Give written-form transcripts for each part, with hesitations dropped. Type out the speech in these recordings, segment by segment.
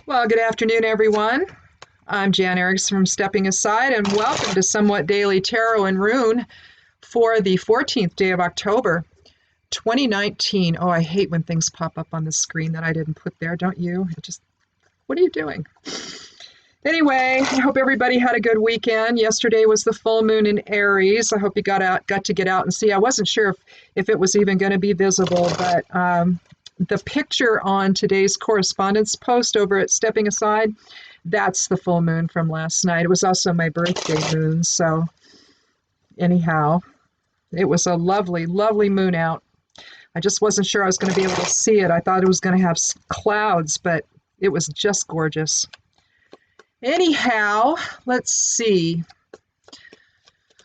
Well, good afternoon, everyone. I'm Jan Eriks from Stepping Aside, and welcome to Somewhat Daily Tarot and Rune for the 14th day of October, 2019. Oh, I hate when things pop up on the screen that I didn't put there, don't you? What are you doing? Anyway, I hope everybody had a good weekend. Yesterday was the full moon in Aries. I hope you got to get out and see. I wasn't sure if it was even going to be visible, but the picture on today's correspondence post over at Stepping Aside, that's the full moon from last night. It was also my birthday moon, so anyhow, it was a lovely, lovely moon out. I just wasn't sure I was going to be able to see it. I thought it was going to have clouds, but it was just gorgeous. Anyhow, let's see.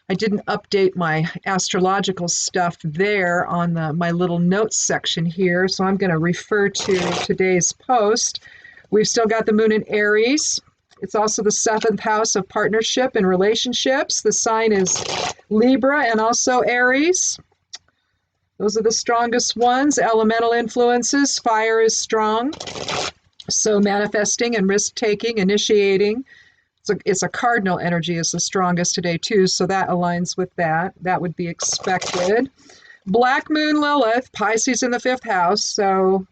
I didn't update my astrological stuff there on my little notes section here, so I'm going to refer to today's post. We've still got the moon in Aries. It's also the 7th house of partnership and relationships. The sign is Libra and also Aries. Those are the strongest ones. Elemental influences, fire is strong. So manifesting and risk-taking, initiating. It's a cardinal energy is the strongest today too, so that aligns with that. That would be expected. Black moon Lilith, Pisces in the 5th house. So,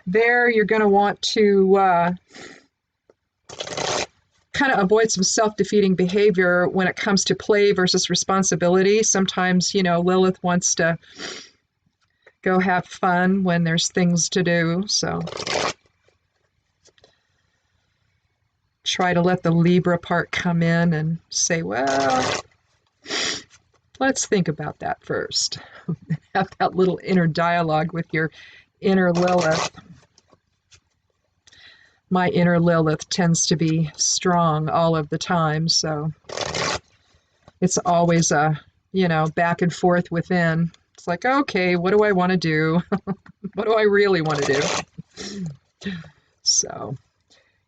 there you're going to want to kind of avoid some self-defeating behavior when it comes to play versus responsibility. Sometimes, Lilith wants to go have fun when there's things to do, so try to let the Libra part come in and say, well, let's think about that first. Have that little inner dialogue with your inner Lilith. My inner Lilith tends to be strong all of the time, so it's always a, back and forth within. It's like, okay, what do I want to do? What do I really want to do? So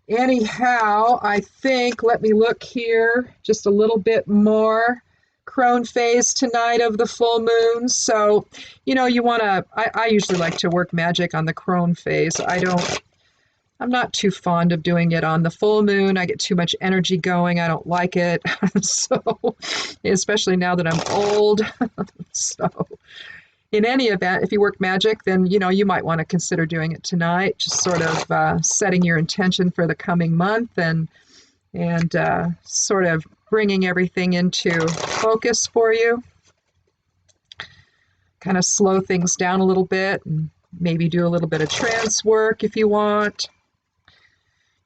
anyhow, I think, let me look here just a little bit more. Crone phase tonight of the full moon. So, you want to, I usually like to work magic on the crone phase. I'm not too fond of doing it on the full moon. I get too much energy going. I don't like it. So, especially now that I'm old. So, in any event, if you work magic, then, you might want to consider doing it tonight, just sort of setting your intention for the coming month and sort of bringing everything into focus for you. Kind of slow things down a little bit and maybe do a little bit of trance work if you want.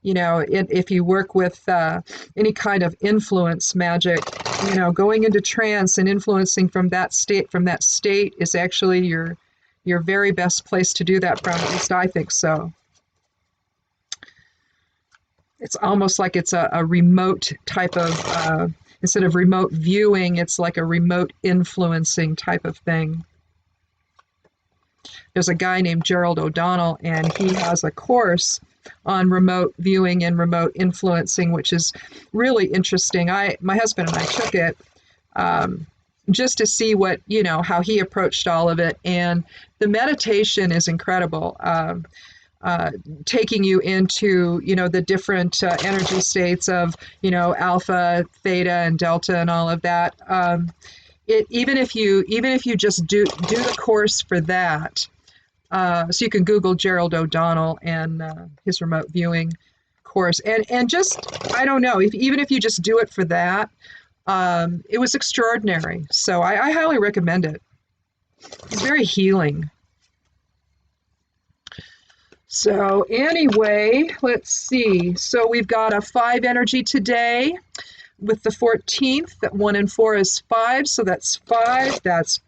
If you work with any kind of influence magic, going into trance and influencing from that state is actually your very best place to do that from, at least I think so. It's almost like it's a remote type of, instead of remote viewing, it's like a remote influencing type of thing. There's a guy named Gerald O'Donnell, and he has a course on remote viewing and remote influencing, which is really interesting. My husband and I took it just to see what, how he approached all of it. And the meditation is incredible. Taking you into, the different energy states of, alpha, theta, and delta, and all of that. Even if you just do the course for that, so you can Google Gerald O'Donnell and his remote viewing course, and just, I don't know, even if you just do it for that, it was extraordinary. So I highly recommend it. It's very healing. So anyway, let's see. So we've got a 5 energy today with the 14th. That 1 and 4 is 5, so that's 5. That's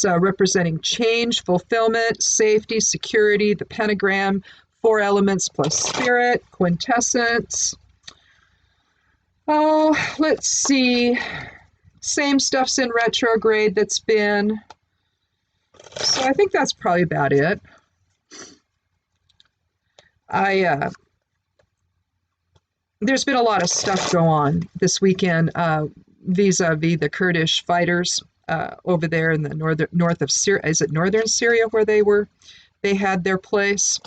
representing change, fulfillment, safety, security, the pentagram, 4 elements plus spirit, quintessence. Oh, let's see. Same stuff's in retrograde that's been. So I think that's probably about it. There's been a lot of stuff go on this weekend vis-a-vis the Kurdish fighters over there in the north of Syria. Is it northern Syria where they had their place?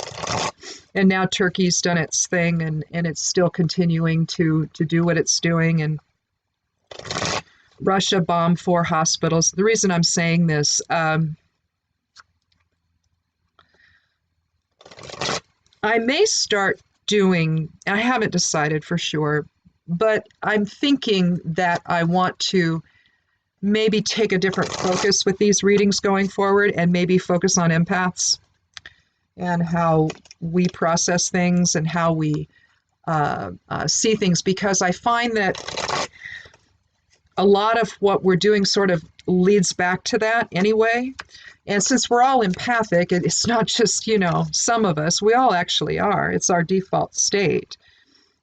And now Turkey's done its thing, and it's still continuing to do what it's doing. And Russia bombed 4 hospitals. The reason I'm saying this, I may start doing, I haven't decided for sure, but I'm thinking that I want to maybe take a different focus with these readings going forward, and maybe focus on empaths and how we process things and how we see things, because I find that a lot of what we're doing sort of leads back to that anyway. And since we're all empathic, it's not just, some of us, we all actually are. It's our default state,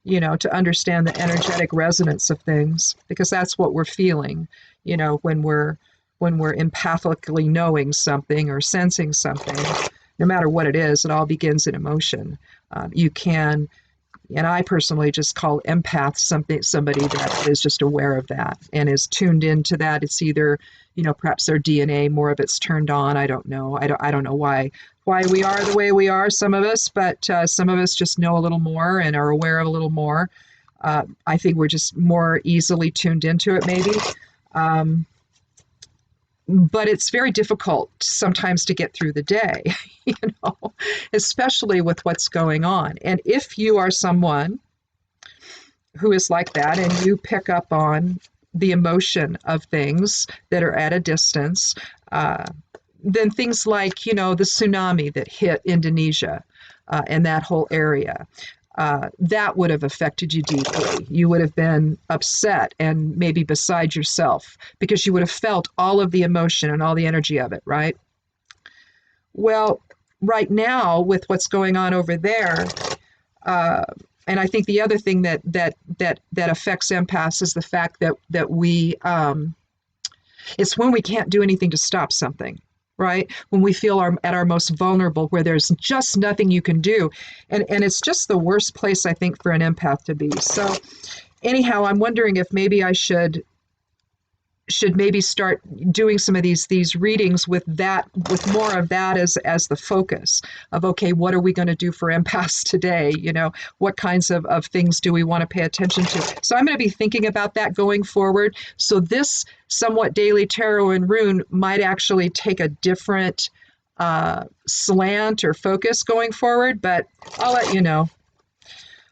to understand the energetic resonance of things, because that's what we're feeling, when we're empathically knowing something or sensing something. No matter what it is, it all begins in emotion. You can, and I personally just call empath somebody that is just aware of that and is tuned into that. It's either, perhaps their DNA, more of it's turned on. I don't know. I don't know why we are the way we are, some of us, but some of us just know a little more and are aware of a little more. I think we're just more easily tuned into it, maybe. But it's very difficult sometimes to get through the day, especially with what's going on. And if you are someone who is like that and you pick up on the emotion of things that are at a distance, then things like, the tsunami that hit Indonesia and that whole area, that would have affected you deeply. You would have been upset and maybe beside yourself, because you would have felt all of the emotion and all the energy of it, right? Well, right now, with what's going on over there, and I think the other thing that affects empaths is the fact that we, it's when we can't do anything to stop something. Right? When we feel at our most vulnerable, where there's just nothing you can do. And it's just the worst place, I think, for an empath to be. So anyhow, I'm wondering if maybe I should maybe start doing some of these readings with more of that as the focus of, okay, what are we going to do for empaths today? What kinds of things do we want to pay attention to? So I'm going to be thinking about that going forward. So this somewhat daily tarot and rune might actually take a different slant or focus going forward, but I'll let you know.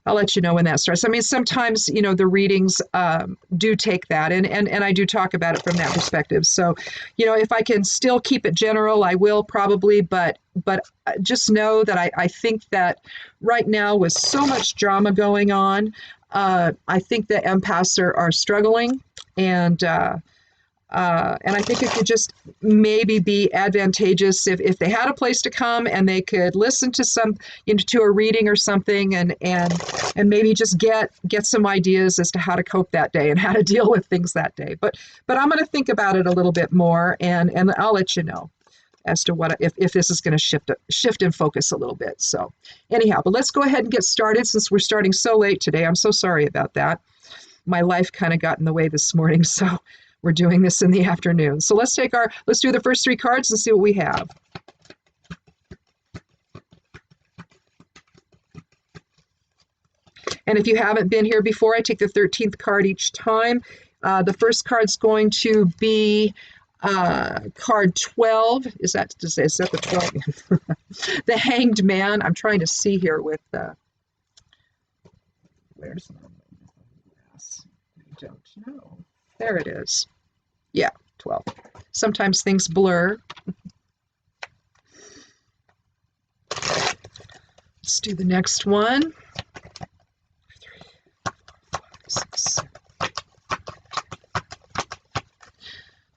I'll let you know when that starts. I mean, sometimes, the readings do take that, and I do talk about it from that perspective. So, if I can still keep it general, I will probably, but just know that I think that right now, with so much drama going on, I think that empaths are struggling, and I think it could just maybe be advantageous if they had a place to come and they could listen to to a reading or something, and maybe just get some ideas as to how to cope that day and how to deal with things that day. But I'm going to think about it a little bit more, and I'll let you know as to what if this is going to shift and focus a little bit. So anyhow, but let's go ahead and get started, since we're starting so late today. I'm so sorry about that. My life kind of got in the way this morning, so we're doing this in the afternoon. So let's do the first 3 cards and see what we have. And if you haven't been here before, I take the 13th card each time. The first card's going to be card 12. Is that the 12? The Hanged Man. I'm trying to see here with where's my glass? I don't know. There it is. Yeah, 12. Sometimes things blur. Let's do the next one. 3, 4, 5, 6.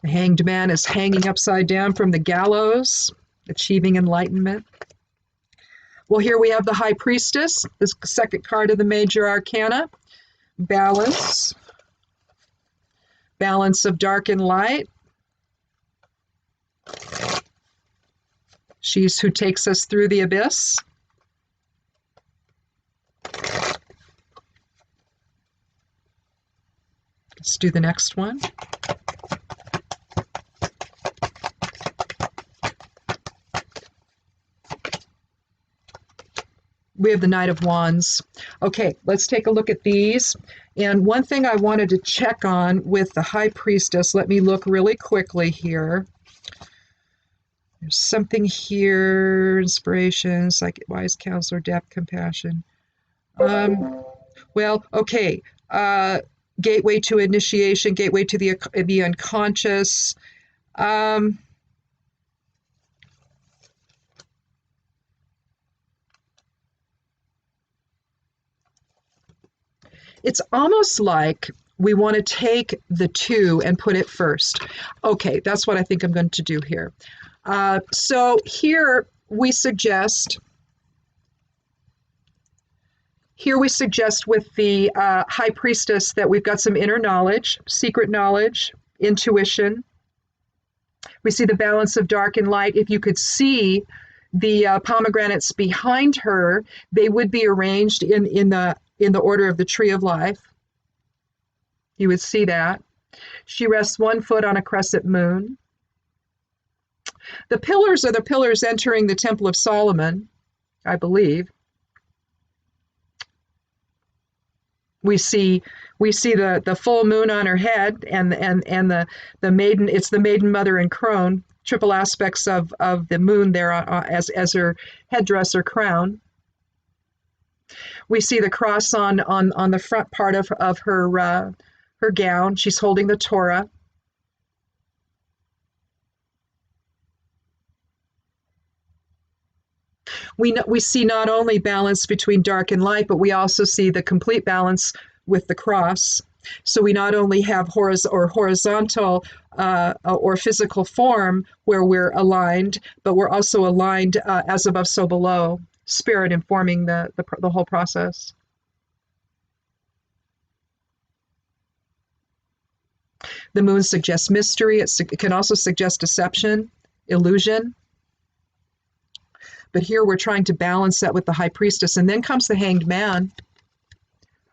The Hanged Man is hanging upside down from the gallows, achieving enlightenment. Well, here we have the High Priestess, the second card of the Major Arcana. Balance. Balance of dark and light. She's who takes us through the abyss. Let's do the next one. We have the Knight of Wands. Okay, let's take a look at these. And one thing I wanted to check on with the High Priestess, let me look really quickly here. There's something here, inspiration, psychic, wise counselor, depth, compassion. Well, okay, gateway to initiation, gateway to the unconscious. It's almost like we want to take the two and put it first. Okay, that's what I think I'm going to do here. So here we suggest with the High Priestess that we've got some inner knowledge, secret knowledge, intuition. We see the balance of dark and light. If you could see the pomegranates behind her, they would be arranged in the order of the tree of life. You would see that. She rests one foot on a crescent moon. The pillars are the pillars entering the Temple of Solomon, I believe. We see the full moon on her head and the maiden. It's the maiden, mother, and crone. Triple aspects of the moon there as her headdress or crown. We see the cross on the front part of her gown. She's holding the Torah. We see not only balance between dark and light, but we also see the complete balance with the cross. So we not only have horizontal or physical form where we're aligned, but we're also aligned as above, so below, spirit informing the whole process. The moon suggests mystery. It can also suggest deception, illusion. But here we're trying to balance that with the High Priestess. And then comes the Hanged Man,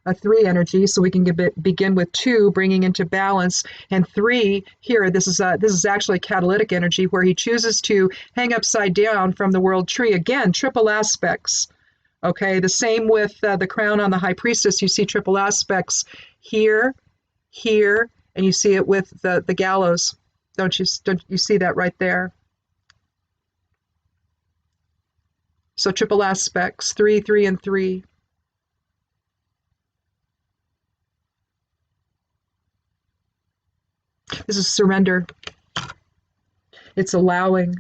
a 3 energy. So we can begin with 2, bringing into balance. And 3, here, this is actually catalytic energy where he chooses to hang upside down from the world tree. Again, triple aspects. Okay, the same with the crown on the High Priestess. You see triple aspects here, here, and you see it with the gallows. Don't you see that right there? So triple aspects, 3, 3, and 3. This is surrender. It's allowing.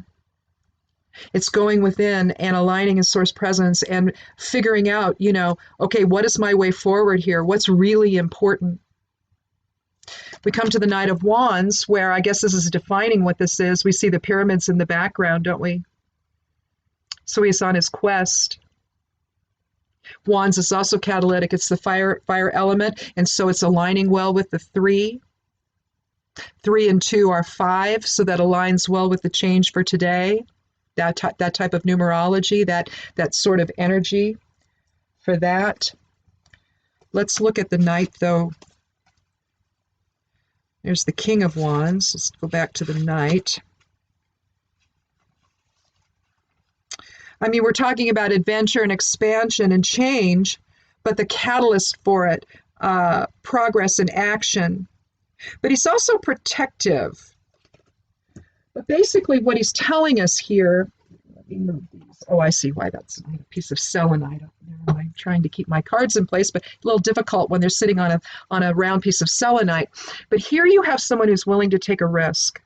It's going within and aligning in source presence and figuring out, okay, what is my way forward here? What's really important? We come to the Knight of Wands, where I guess this is defining what this is. We see the pyramids in the background, don't we? So he's on his quest. Wands is also catalytic. It's the fire element, and so it's aligning well with the 3. 3 and 2 are 5, so that aligns well with the change for today. That type of numerology, that sort of energy for that. Let's look at the Knight, though. There's the King of Wands. Let's go back to the Knight. I mean, we're talking about adventure and expansion and change, but the catalyst for it, progress and action. But he's also protective. But basically what he's telling us here, let me move these. Oh, I see why that's a piece of selenite up there. I'm trying to keep my cards in place, but a little difficult when they're sitting on a round piece of selenite. But here you have someone who's willing to take a risk.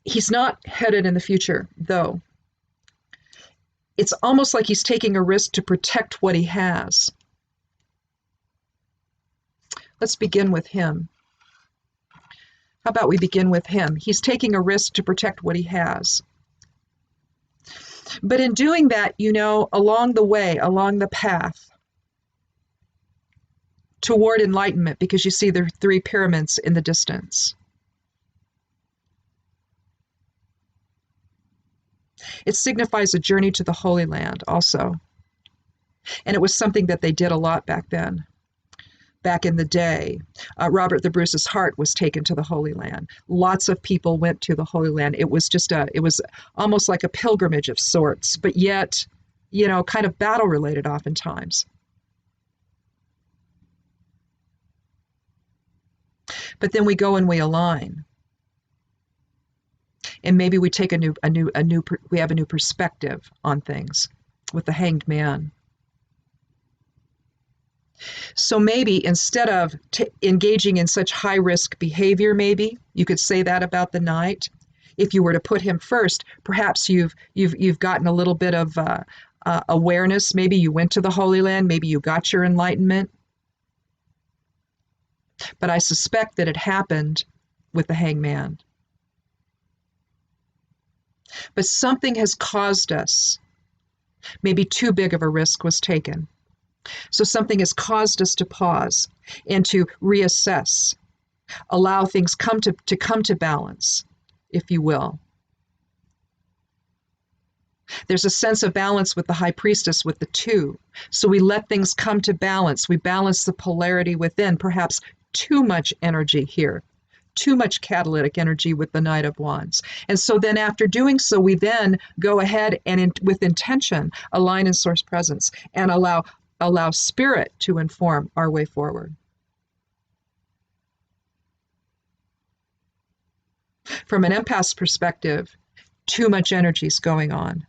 He's not headed in the future, though. It's almost like he's taking a risk to protect what he has. Let's begin with him. How about we begin with him? He's taking a risk to protect what he has. But in doing that, along the way, along the path toward enlightenment, because you see the 3 pyramids in the distance. It signifies a journey to the Holy Land also. And it was something that they did a lot back then. back in the day. Robert the Bruce's heart was taken to the Holy Land. Lots of people went to the Holy Land. It was almost like a pilgrimage of sorts, but yet, kind of battle related oftentimes. But then we go and we align. And maybe we take we have a new perspective on things with the Hanged Man. So maybe instead of engaging in such high risk behavior, maybe you could say that about the Knight. If you were to put him first, perhaps you've gotten a little bit of awareness. Maybe you went to the Holy Land. Maybe you got your enlightenment. But I suspect that it happened with the Hangman. But something has caused us. Maybe too big of a risk was taken. So something has caused us to pause and to reassess, allow things to come to balance, if you will. There's a sense of balance with the High Priestess, with the two. So we let things come to balance. We balance the polarity within, perhaps too much energy here, too much catalytic energy with the Knight of Wands. And so then after doing so, we then go ahead and with intention, align in source presence and allow spirit to inform our way forward. From an empath's perspective, too much energy is going on.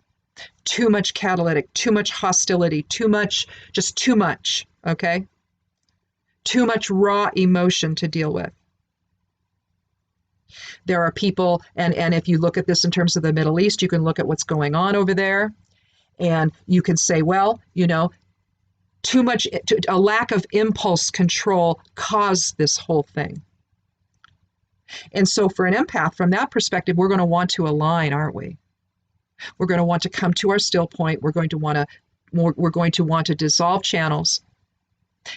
Too much catalytic, too much hostility, too much, okay? Too much raw emotion to deal with. There are people, and if you look at this in terms of the Middle East, you can look at what's going on over there, and you can say, well, a lack of impulse control caused this whole thing. And so for an empath, from that perspective, we're going to want to align, aren't we? We're going to want to come to our still point. We're going to want to dissolve channels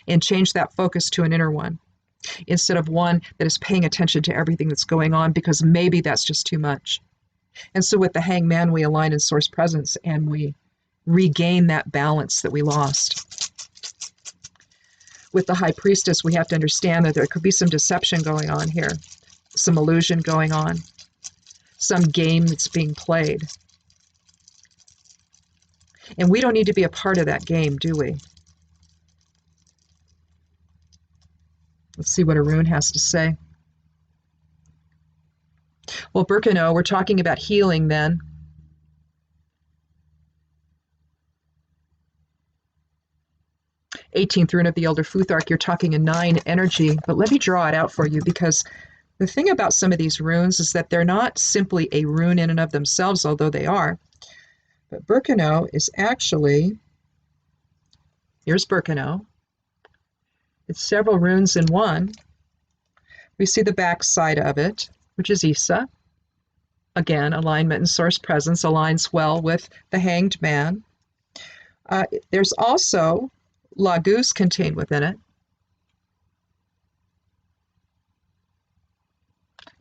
and change that focus to an inner one, instead of one that is paying attention to everything that's going on, because maybe that's just too much. And so with the Hangman, we align in source presence and we regain that balance that we lost. With the High Priestess, we have to understand that there could be some deception going on here, some illusion going on, some game that's being played. And we don't need to be a part of that game, do we? Let's see what Rune has to say. Well, Birkenau, we're talking about healing then. Eighteenth rune of the Elder Futhark, you're talking a 9 energy, but let me draw it out for you, because the thing about some of these runes is that they're not simply a rune in and of themselves, although they are. But Birkenau is actually, here's Birkenau. It's several runes in one. We see the back side of it, which is Isa. Again, alignment and source presence aligns well with the Hanged Man. There's also Laguz contained within it.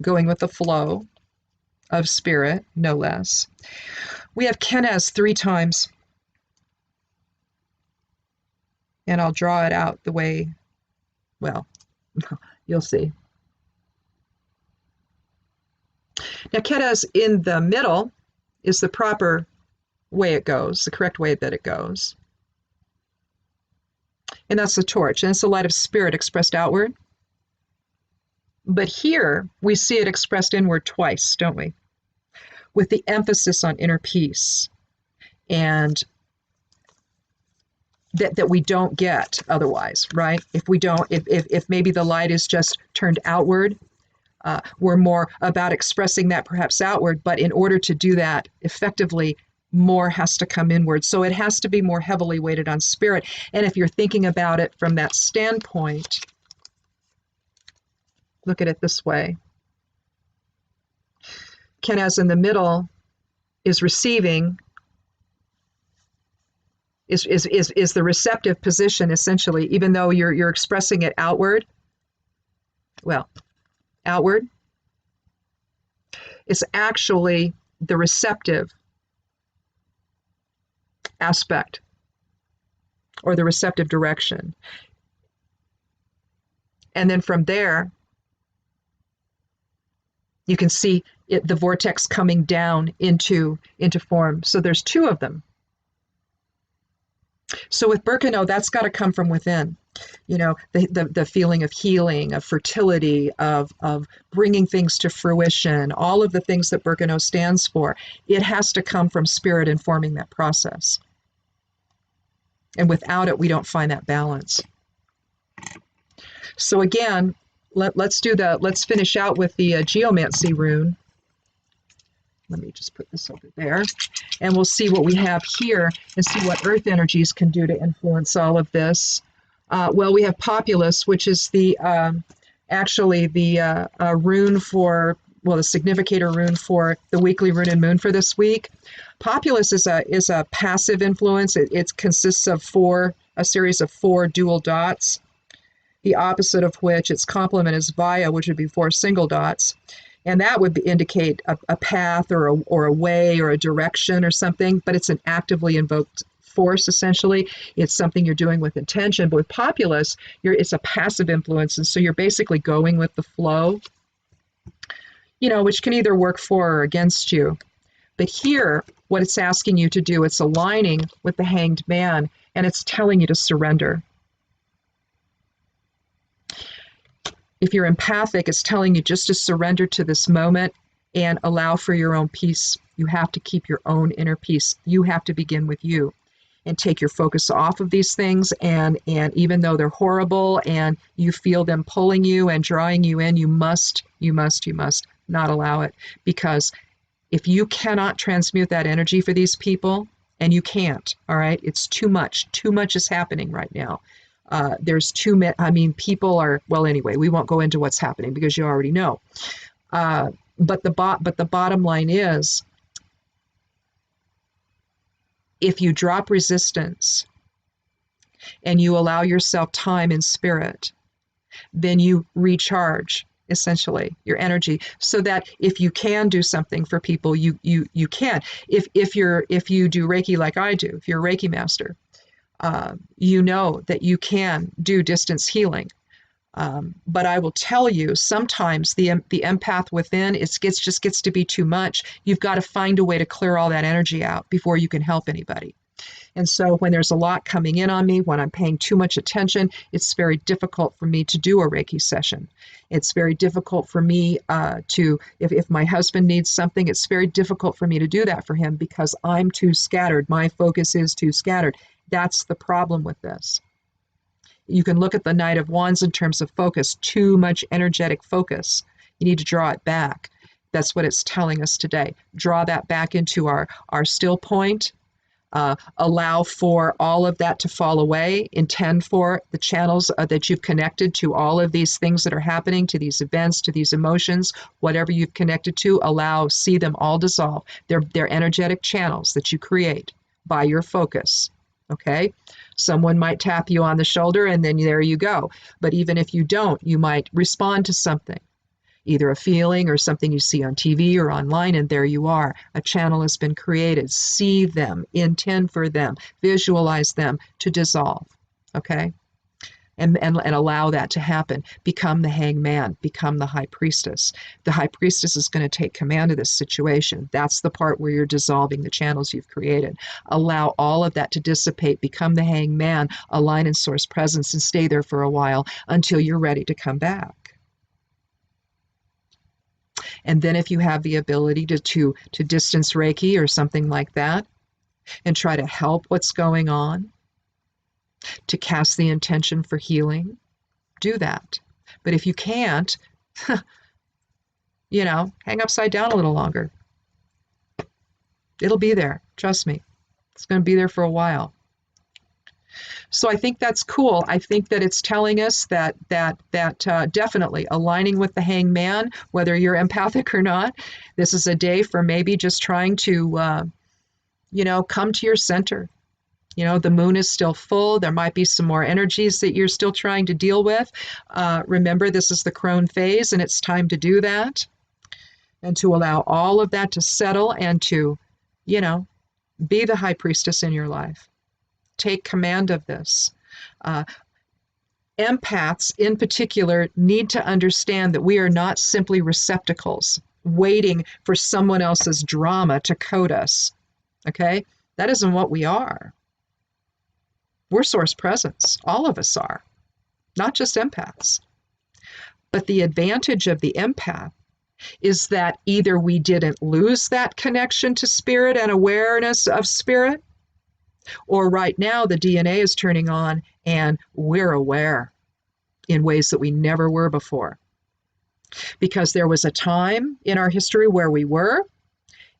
Going with the flow of spirit, no less. We have Kenaz 3 times. And I'll draw it out the way, well, you'll see. Now, Kenaz in the middle is the proper way it goes, the correct way that it goes. And that's the torch, and it's the light of spirit expressed outward. But here, we see it expressed inward twice, don't we? With the emphasis on inner peace, and that we don't get otherwise, right? If maybe the light is just turned outward, we're more about expressing that perhaps outward, but in order to do that effectively, more has to come inward. So it has to be more heavily weighted on spirit. And if you're thinking about it from that standpoint, look at it this way. Kenaz in the middle is receiving, is the receptive position, essentially, even though you're expressing it outward. Well, outward is actually the receptive aspect, or the receptive direction. And then from there, you can see the vortex coming down into form. So there's two of them. So with Birkenau, that's got to come from within. You know, the feeling of healing, of fertility, of bringing things to fruition, all of the things that Birkenau stands for, it has to come from spirit informing that process. And without it, we don't find that balance. So again, let's finish out with the geomancy rune. Let me just put this over there, and we'll see what we have here and see what earth energies can do to influence all of this. Well, we have Populus, which is the actually the rune for, well, the significator rune for the weekly rune and moon for this week. Populus is a passive influence. It consists of a series of 4 dual dots, the opposite of which its complement is Vaya, which would be 4 single dots. And that would indicate a path or a way or a direction or something, but it's an actively invoked force, essentially. It's something you're doing with intention. But with Populus, it's a passive influence, and so you're basically going with the flow, you know, which can either work for or against you. But here, what it's asking you to do, it's aligning with the Hanged Man, and it's telling you to surrender. If you're empathic, it's telling you just to surrender to this moment and allow for your own peace. You have to keep your own inner peace. You have to begin with you and take your focus off of these things. And even though they're horrible and you feel them pulling you and drawing you in, you must not allow it. Because if you cannot transmute that energy for these people, and you can't, all right, it's too much. Too much is happening right now. There's too many, I mean, people are, well, anyway, we won't go into what's happening because you already know. But the bottom line is, if you drop resistance and you allow yourself time in spirit, then you recharge, essentially, your energy, so that if you can do something for people, you can. If you do Reiki like I do, if you're a Reiki master, you know that you can do distance healing. But I will tell you, sometimes the empath within, just gets to be too much. You've got to find a way to clear all that energy out before you can help anybody. And so when there's a lot coming in on me, when I'm paying too much attention, it's very difficult for me to do a Reiki session. It's very difficult for me if my husband needs something, it's very difficult for me to do that for him because I'm too scattered. My focus is too scattered. That's the problem with this. You can look at the Knight of Wands in terms of focus, too much energetic focus. You need to draw it back. That's what it's telling us today. Draw that back into our still point. Allow for all of that to fall away. Intend for the channels that you've connected to all of these things that are happening, to these events, to these emotions, whatever you've connected to, see them all dissolve. They're energetic channels that you create by your focus. Okay? Someone might tap you on the shoulder and then there you go. But even if you don't, you might respond to something, either a feeling or something you see on TV or online, and there you are. A channel has been created. See them, intend for them, visualize them to dissolve. Okay? And allow that to happen. Become the hangman, become the high priestess. The high priestess is going to take command of this situation. That's the part where you're dissolving the channels you've created. Allow all of that to dissipate, become the hangman, align in source presence, and stay there for a while until you're ready to come back. And then if you have the ability to distance Reiki or something like that and try to help what's going on, to cast the intention for healing, do that. But if you can't, hang upside down a little longer. It'll be there. Trust me. It's going to be there for a while. So I think that's cool. I think that it's telling us that definitely aligning with the hangman, whether you're empathic or not, this is a day for maybe just trying to, come to your center. The moon is still full. There might be some more energies that you're still trying to deal with. Remember, this is the crone phase, and it's time to do that. And to allow all of that to settle and to, be the high priestess in your life. Take command of this. Empaths, in particular, need to understand that we are not simply receptacles waiting for someone else's drama to code us. Okay? That isn't what we are. We're source presence. All of us are, not just empaths. But the advantage of the empath is that either we didn't lose that connection to spirit and awareness of spirit, or right now the DNA is turning on and we're aware in ways that we never were before. Because there was a time in our history where we were,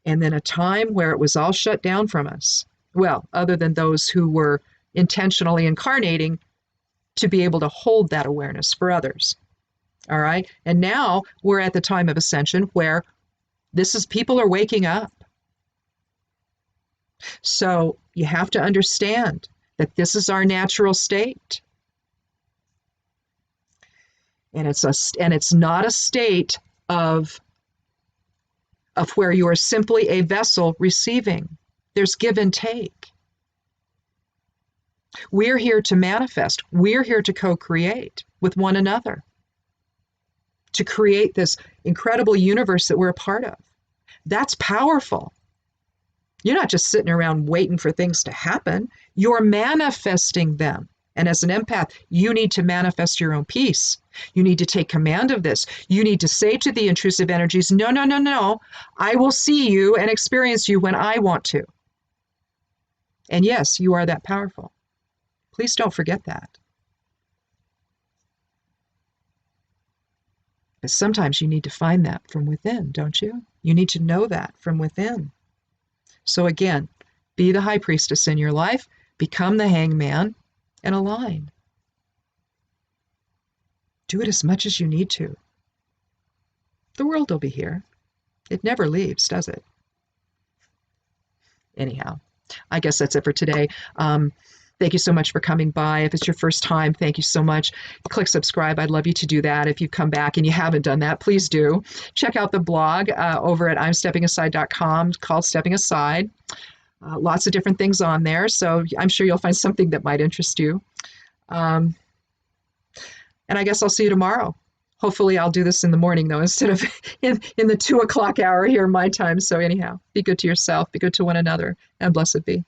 and then a time where it was all shut down from us. Well, other than those who were intentionally incarnating to be able to hold that awareness for others. All right? And now we're at the time of ascension where people are waking up. So you have to understand that this is our natural state. And it's not a state of where you are simply a vessel receiving. There's give and take. We're here to manifest. We're here to co-create with one another, to create this incredible universe that we're a part of. That's powerful. You're not just sitting around waiting for things to happen. You're manifesting them. And as an empath, you need to manifest your own peace. You need to take command of this. You need to say to the intrusive energies, no, no, no, no. I will see you and experience you when I want to. And yes, you are that powerful. Please don't forget that. But sometimes you need to find that from within, don't you? You need to know that from within. So again, be the high priestess in your life, become the hangman, and align. Do it as much as you need to. The world will be here. It never leaves, does it? Anyhow, I guess that's it for today. Thank you so much for coming by. If it's your first time, thank you so much. Click subscribe. I'd love you to do that. If you've come back and you haven't done that, please do. Check out the blog over at imsteppingaside.com called Stepping Aside. Lots of different things on there, so I'm sure you'll find something that might interest you. And I guess I'll see you tomorrow. Hopefully I'll do this in the morning, though, instead of in the 2 o'clock hour here, my time. So anyhow, be good to yourself, be good to one another, and blessed be.